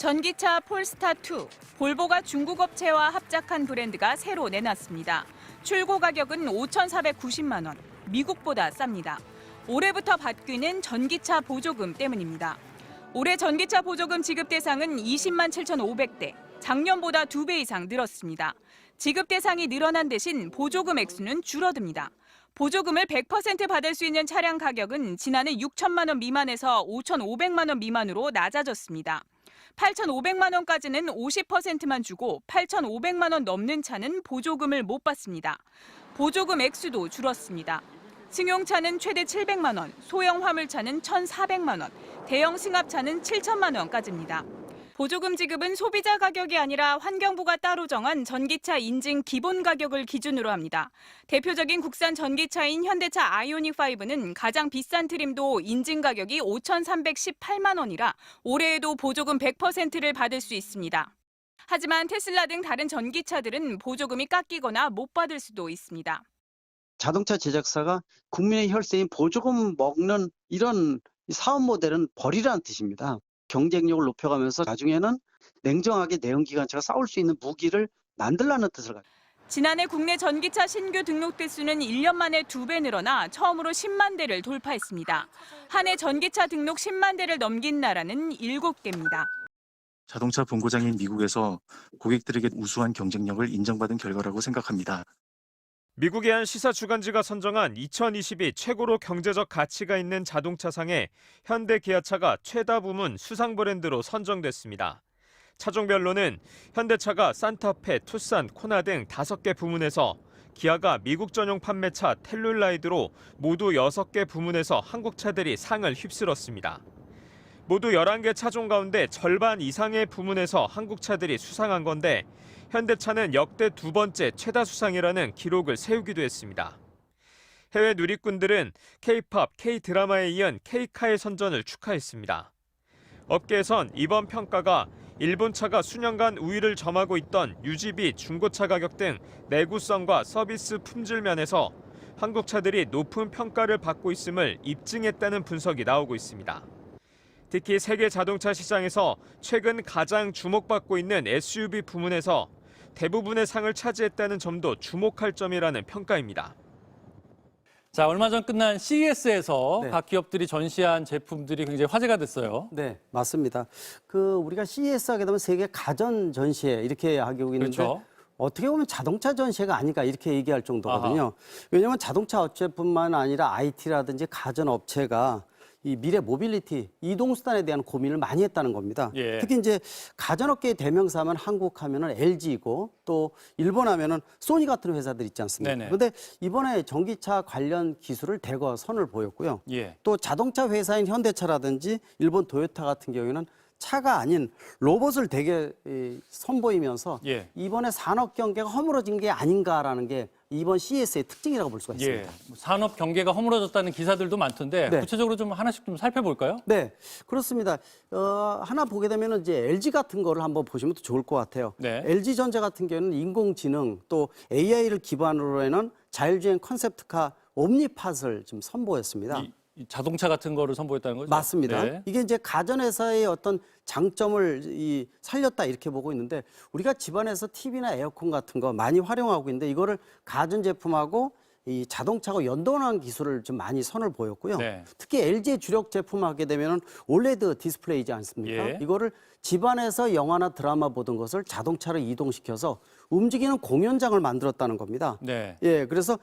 전기차 폴스타2, 볼보가 중국 업체와 합작한 브랜드가 새로 내놨습니다. 출고 가격은 5,490만 원, 미국보다 쌉니다. 올해부터 바뀌는 전기차 보조금 때문입니다. 올해 전기차 보조금 지급 대상은 20만 7,500대, 작년보다 2배 이상 늘었습니다. 지급 대상이 늘어난 대신 보조금 액수는 줄어듭니다. 보조금을 100% 받을 수 있는 차량 가격은 지난해 6천만 원 미만에서 5,500만 원 미만으로 낮아졌습니다. 8,500만 원까지는 50%만 주고 8,500만 원 넘는 차는 보조금을 못 받습니다. 보조금 액수도 줄었습니다. 승용차는 최대 700만 원, 소형 화물차는 1,400만 원, 대형 승합차는 7천만 원까지입니다. 보조금 지급은 소비자 가격이 아니라 환경부가 따로 정한 전기차 인증 기본 가격을 기준으로 합니다. 대표적인 국산 전기차인 현대차 아이오닉5는 가장 비싼 트림도 인증 가격이 5,318만 원이라 올해에도 보조금 100%를 받을 수 있습니다. 하지만 테슬라 등 다른 전기차들은 보조금이 깎이거나 못 받을 수도 있습니다. 자동차 제작사가 국민의 혈세인 보조금 먹는 이런 사업 모델은 버리라는 뜻입니다. 경쟁력을 높여가면서 나중에는 냉정하게 내연기관차가 싸울 수 있는 무기를 만들라는 뜻을 가지고. 지난해 국내 전기차 신규 등록 대수는 1년 만에 2배 늘어나 처음으로 10만 대를 돌파했습니다. 한 해 전기차 등록 10만 대를 넘긴 나라는 7개입니다. 자동차 본고장인 미국에서 고객들에게 우수한 경쟁력을 인정받은 결과라고 생각합니다. 미국의 한 시사 주간지가 선정한 2022 최고로 경제적 가치가 있는 자동차상에 현대 기아차가 최다 부문 수상 브랜드로 선정됐습니다. 차종별로는 현대차가 산타페, 투싼, 코나 등 5개 부문에서 기아가 미국 전용 판매차 텔룰라이드로 모두 6개 부문에서 한국 차들이 상을 휩쓸었습니다. 모두 11개 차종 가운데 절반 이상의 부문에서 한국 차들이 수상한 건데 현대차는 역대 2번째 최다 수상이라는 기록을 세우기도 했습니다. 해외 누리꾼들은 K-팝, K-드라마에 이은 K카의 선전을 축하했습니다. 업계에선 이번 평가가 일본 차가 수년간 우위를 점하고 있던 유지비, 중고차 가격 등 내구성과 서비스 품질 면에서 한국 차들이 높은 평가를 받고 있음을 입증했다는 분석이 나오고 있습니다. 특히 세계 자동차 시장에서 최근 가장 주목받고 있는 SUV 부문에서 대부분의 상을 차지했다는 점도 주목할 점이라는 평가입니다. 자, 얼마 전 끝난 CES에서 각 기업들이 전시한 제품들이 굉장히 화제가 됐어요. 네, 맞습니다. 우리가 CES 하게 되면 세계 가전 전시회 이렇게 하고 있는데 그렇죠. 어떻게 보면 자동차 전시회가 아닐까 이렇게 얘기할 정도거든요. 왜냐하면 자동차 업체뿐만 아니라 IT라든지 가전 업체가 이 미래 모빌리티, 이동수단에 대한 고민을 많이 했다는 겁니다. 예. 특히 이제 가전업계의 대명사면 한국 하면은 LG이고 또 일본 하면은 소니 같은 회사들 있지 않습니까? 네네. 그런데 이번에 전기차 관련 기술을 대거 선을 보였고요. 예. 또 자동차 회사인 현대차라든지 일본 도요타 같은 경우에는 차가 아닌 로봇을 되게 선보이면서 예. 이번에 산업 경계가 허물어진 게 아닌가라는 게 이번 CES의 특징이라고 볼 수가 있습니다. 예. 산업 경계가 허물어졌다는 기사들도 많던데 네. 구체적으로 좀 하나씩 좀 살펴볼까요? 네, 그렇습니다. 하나 보게 되면 이제 LG 같은 거를 한번 보시면 더 좋을 것 같아요. 네. LG전자 같은 경우는 인공지능 또 AI를 기반으로 하는 자율주행 컨셉트카 옴니팟을 좀 선보였습니다. 이 자동차 같은 거를 선보였다는 거죠? 맞습니다. 네. 이게 이제 가전회사의 어떤 장점을 살렸다 이렇게 보고 있는데 우리가 집안에서 TV나 에어컨 같은 거 많이 활용하고 있는데 이거를 가전제품하고 이 자동차하고 연동한 기술을 좀 많이 선을 보였고요. 네. 특히 LG의 주력 제품 하게 되면은 올레드 디스플레이지 않습니까? 예. 이거를 집안에서 영화나 드라마 보던 것을 자동차로 이동시켜서 움직이는 공연장을 만들었다는 겁니다. 네. 예, 그래서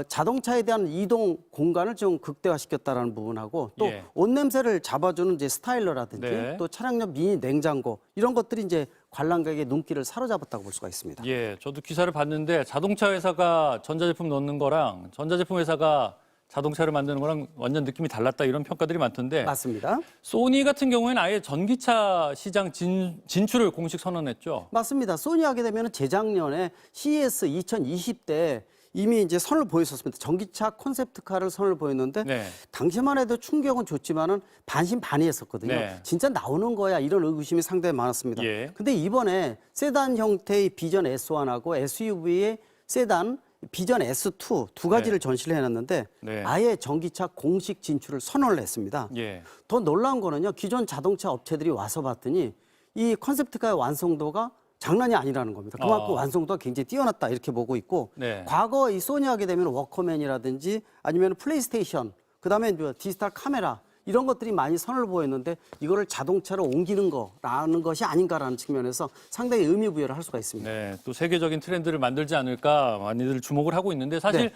자동차에 대한 이동 공간을 좀 극대화시켰다라는 부분하고 또 예. 옷 냄새를 잡아주는 이제 스타일러라든지 네. 또 차량용 미니 냉장고 이런 것들이 이제 관람객의 눈길을 사로잡았다고 볼 수가 있습니다. 예, 저도 기사를 봤는데 자동차 회사가 전자제품 넣는 거랑 전자제품 회사가 자동차를 만드는 거랑 완전 느낌이 달랐다 이런 평가들이 많던데 맞습니다. 소니 같은 경우에는 아예 전기차 시장 진출을 공식 선언했죠. 맞습니다. 소니 하게 되면 재작년에 CES 2020때 이미 이제 선을 보였었습니다. 전기차 콘셉트카를 선을 보였는데 네. 당시만 해도 충격은 좋지만은 반신반의했었거든요. 네. 진짜 나오는 거야 이런 의구심이 상당히 많았습니다. 예. 근데 이번에 세단 형태의 비전 S1하고 SUV의 세단 비전 S2 두 가지를 전시를 해놨는데 네. 아예 전기차 공식 진출을 선언을 했습니다. 예. 더 놀라운 거는요. 기존 자동차 업체들이 와서 봤더니 이 컨셉트카의 완성도가 장난이 아니라는 겁니다. 그만큼 완성도가 굉장히 뛰어났다 이렇게 보고 있고 네. 과거 이 소니 하게 되면 워커맨이라든지 아니면 플레이스테이션 그다음에 디지털 카메라 이런 것들이 많이 선을 보였는데 이거를 자동차로 옮기는 거라는 것이 아닌가라는 측면에서 상당히 의미 부여를 할 수가 있습니다. 네, 또 세계적인 트렌드를 만들지 않을까 많이들 주목을 하고 있는데 사실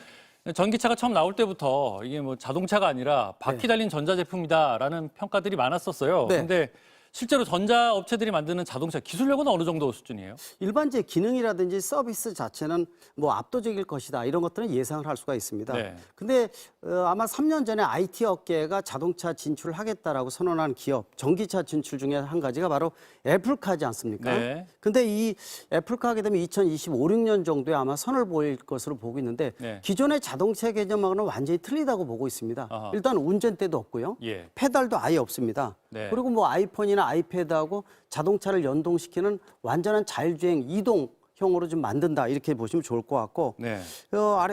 전기차가 처음 나올 때부터 이게 뭐 자동차가 아니라 바퀴 달린 전자제품이다라는 평가들이 많았었어요. 네. 근데 실제로 전자업체들이 만드는 자동차 기술력은 어느 정도 수준이에요? 일반적 기능이라든지 서비스 자체는 뭐 압도적일 것이다 이런 것들은 예상을 할 수가 있습니다. 네. 근데 아마 3년 전에 IT 업계가 자동차 진출을 하겠다라고 선언한 기업 전기차 진출 중에 한 가지가 바로 애플카지 않습니까? 네. 근데 이 애플카 하게 되면 2025, 6년 정도에 아마 선을 보일 것으로 보고 있는데 네. 기존의 자동차 개념하고는 완전히 틀리다고 보고 있습니다. 아하. 일단 운전대도 없고요. 예. 페달도 아예 없습니다. 네. 그리고 뭐 아이폰이나 아이패드하고 자동차를 연동시키는 완전한 자율주행 이동형으로 좀 만든다 이렇게 보시면 좋을 것 같고 네.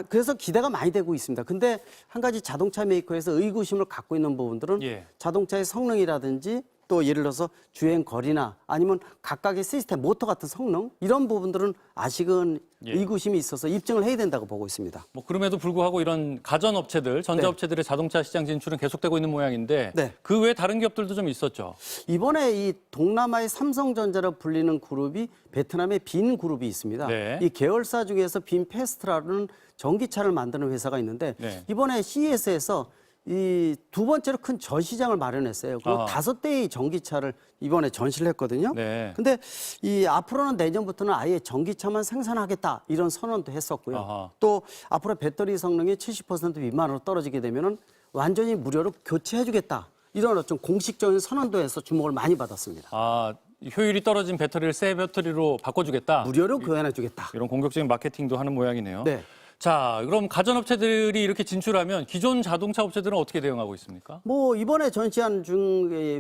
그래서 기대가 많이 되고 있습니다. 근데 한 가지 자동차 메이커에서 의구심을 갖고 있는 부분들은 예. 자동차의 성능이라든지 또 예를 들어서 주행 거리나 아니면 각각의 시스템, 모터 같은 성능 이런 부분들은 아직은 예. 의구심이 있어서 입증을 해야 된다고 보고 있습니다. 뭐 그럼에도 불구하고 이런 가전업체들, 전자업체들의 자동차 시장 진출은 계속되고 있는 모양인데 네. 그 외 다른 기업들도 좀 있었죠. 이번에 이 동남아의 삼성전자로 불리는 그룹이 베트남의 빈 그룹이 있습니다. 네. 이 계열사 중에서 빈 페스트라는 전기차를 만드는 회사가 있는데 네. 이번에 CES에서 이 두 번째로 큰 전시장을 마련했어요. 그리고 아하. 5대의 전기차를 이번에 전시를 했거든요. 네. 근데 이 앞으로는 내년부터는 아예 전기차만 생산하겠다 이런 선언도 했었고요. 아하. 또 앞으로 배터리 성능이 70% 미만으로 떨어지게 되면은 완전히 무료로 교체해주겠다. 이런 어떤 공식적인 선언도 해서 주목을 많이 받았습니다. 아, 효율이 떨어진 배터리를 새 배터리로 바꿔주겠다. 무료로 교환해주겠다. 이런 공격적인 마케팅도 하는 모양이네요. 네. 자, 그럼 가전업체들이 이렇게 진출하면 기존 자동차 업체들은 어떻게 대응하고 있습니까? 뭐 이번에 전시한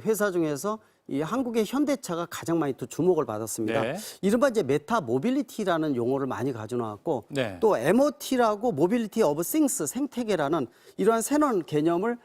회사 중에서 이 한국의 현대차가 가장 많이 또 주목을 받았습니다. 네. 이른바 이제 메타 모빌리티라는 용어를 많이 가져나왔고 네. 또 MOT라고 모빌리티 오브 싱스 생태계라는 이러한 새로운 개념을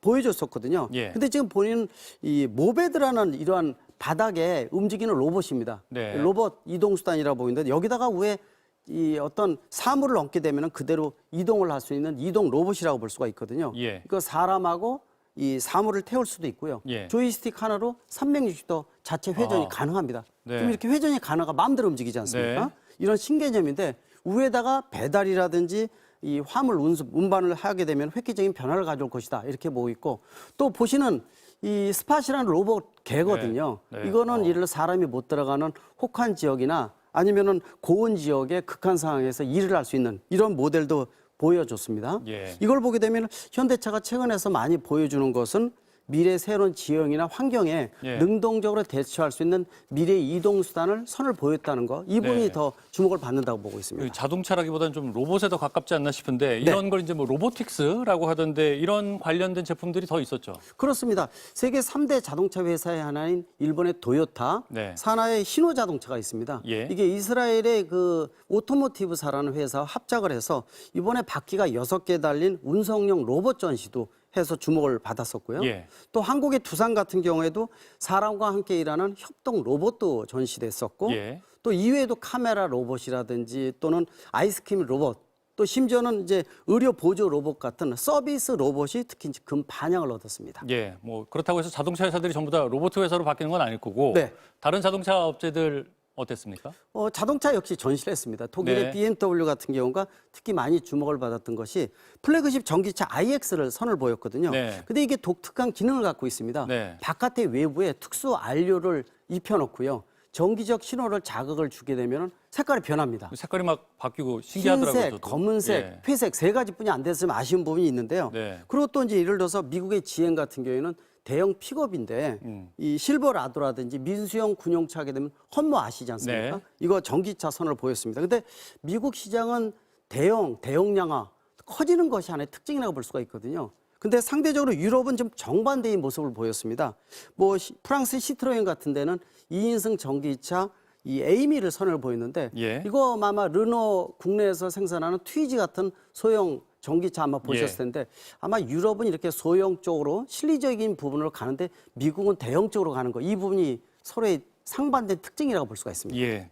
보여줬었거든요. 예. 근데 지금 보이는 이 모베드라는 이러한 바닥에 움직이는 로봇입니다. 네. 로봇 이동 수단이라 보이는데 여기다가 왜 이 어떤 사물을 얹게 되면 그대로 이동을 할 수 있는 이동 로봇이라고 볼 수가 있거든요. 예. 이거 사람하고 이 사물을 태울 수도 있고요. 예. 조이스틱 하나로 360도 자체 회전이 아. 가능합니다. 네. 그럼 이렇게 회전이 가능하가 마음대로 움직이지 않습니까? 네. 이런 신개념인데 위에다가 배달이라든지 이 화물 운반을 하게 되면 획기적인 변화를 가져올 것이다. 이렇게 보고 있고 또 보시는 이 스팟이라는 로봇 개거든요. 네. 네. 이거는 예를 들어 사람이 못 들어가는 혹한 지역이나 아니면은 고온 지역의 극한 상황에서 일을 할 수 있는 이런 모델도 보여줬습니다. 예. 이걸 보게 되면 현대차가 최근에서 많이 보여주는 것은 미래 새로운 지형이나 환경에 예. 능동적으로 대처할 수 있는 미래 이동 수단을 선을 보였다는 거. 이 부분이 네. 더 주목을 받는다고 보고 그 있습니다. 자동차라기보다는 좀 로봇에 더 가깝지 않나 싶은데 이런 걸 이제 뭐 로보틱스라고 하던데 이런 관련된 제품들이 더 있었죠. 그렇습니다. 세계 3대 자동차 회사의 하나인 일본의 도요타, 네. 산하의 히노 자동차가 있습니다. 예. 이게 이스라엘의 그 오토모티브사라는 회사와 합작을 해서 이번에 바퀴가 6개 달린 운송용 로봇 전시도 해서 주목을 받았었고요. 예. 또 한국의 두산 같은 경우에도 사람과 함께 일하는 협동 로봇도 전시됐었고 예. 또 이외에도 카메라 로봇이라든지 또는 아이스크림 로봇 또 심지어는 이제 의료 보조 로봇 같은 서비스 로봇이 특히 금 반향을 얻었습니다. 예, 뭐 그렇다고 해서 자동차 회사들이 전부 다 로봇 회사로 바뀌는 건 아닐 거고 네. 다른 자동차 업체들 어땠습니까? 자동차 역시 전시를 했습니다. 독일의 네. BMW 같은 경우가 특히 많이 주목을 받았던 것이 플래그십 전기차 iX를 선을 보였거든요. 네. 근데 이게 독특한 기능을 갖고 있습니다. 네. 바깥의 외부에 특수 안료를 입혀놓고요. 전기적 신호를 자극을 주게 되면 색깔이 변합니다. 색깔이 막 바뀌고 신기하더라고요. 흰색, 저도. 검은색, 예. 회색 3가지뿐이 안 됐으면 아쉬운 부분이 있는데요. 네. 그리고 또 이제 예를 들어서 미국의 GM 같은 경우에는 대형 픽업인데 이 실버라도라든지 민수형 군용차 하게 되면 험모 아시지 않습니까? 네. 이거 전기차 선을 보였습니다. 근데 미국 시장은 대용량화 커지는 것이 하나의 특징이라고 볼 수가 있거든요. 근데 상대적으로 유럽은 좀 정반대의 모습을 보였습니다. 뭐 프랑스 시트로엔 같은 데는 2인승 전기차 이 에이미를 선을 보였는데 예. 이거 아마 르노 국내에서 생산하는 트위지 같은 소형 전기차 아마 보셨을 예. 텐데 아마 유럽은 이렇게 소형 쪽으로 실리적인 부분으로 가는데 미국은 대형 쪽으로 가는 거 이 부분이 서로의 상반된 특징이라고 볼 수가 있습니다. 예.